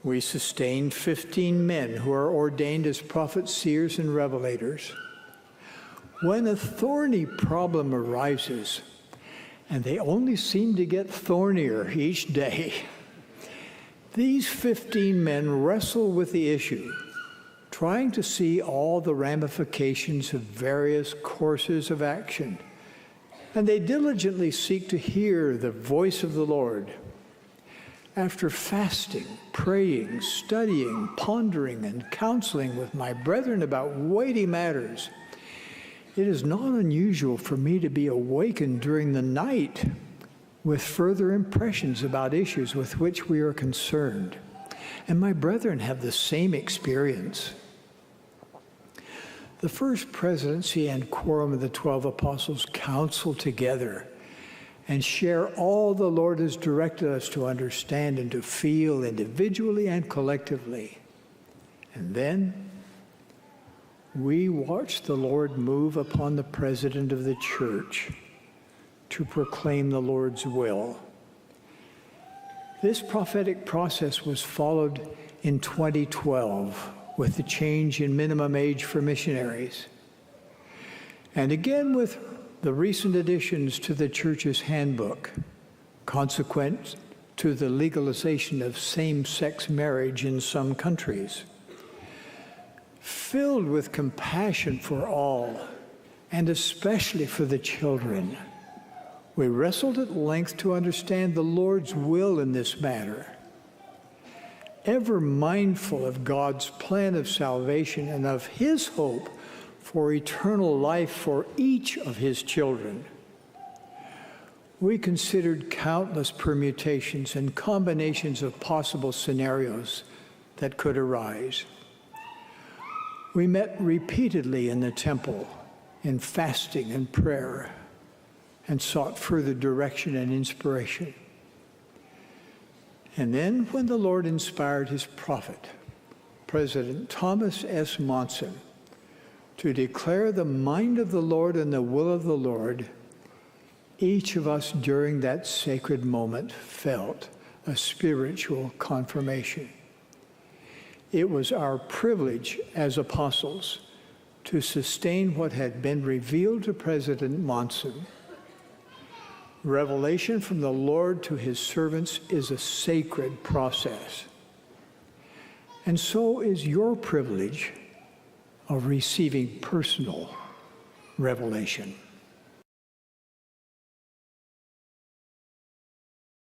We sustained 15 men who are ordained as prophets, seers, and revelators. When a thorny problem arises, and they only seem to get thornier each day, these 15 men wrestle with the issue, trying to see all the ramifications of various courses of action, and they diligently seek to hear the voice of the Lord. After fasting, praying, studying, pondering, and counseling with my brethren about weighty matters, it is not unusual for me to be awakened during the night with further impressions about issues with which we are concerned. And my brethren have the same experience. The first presidency and quorum of the 12 apostles counsel together and share all the Lord has directed us to understand and to feel individually and collectively. And then we watch the Lord move upon the president of the church to proclaim the Lord's will. This prophetic process was followed in 2012 with the change in minimum age for missionaries, and again with the recent additions to the church's handbook, consequent to the legalization of same-sex marriage in some countries. Filled with compassion for all, and especially for the children, we wrestled at length to understand the Lord's will in this matter. Ever mindful of God's plan of salvation and of His hope for eternal life for each of His children, we considered countless permutations and combinations of possible scenarios that could arise. We met repeatedly in the temple in fasting and prayer and sought further direction and inspiration. And then when the Lord inspired His prophet, President Thomas S. Monson, to declare the mind of the Lord and the will of the Lord, each of us during that sacred moment felt a spiritual confirmation. It was our privilege as apostles to sustain what had been revealed to President Monson. Revelation from the Lord to His servants is a sacred process. And so is your privilege of receiving personal revelation.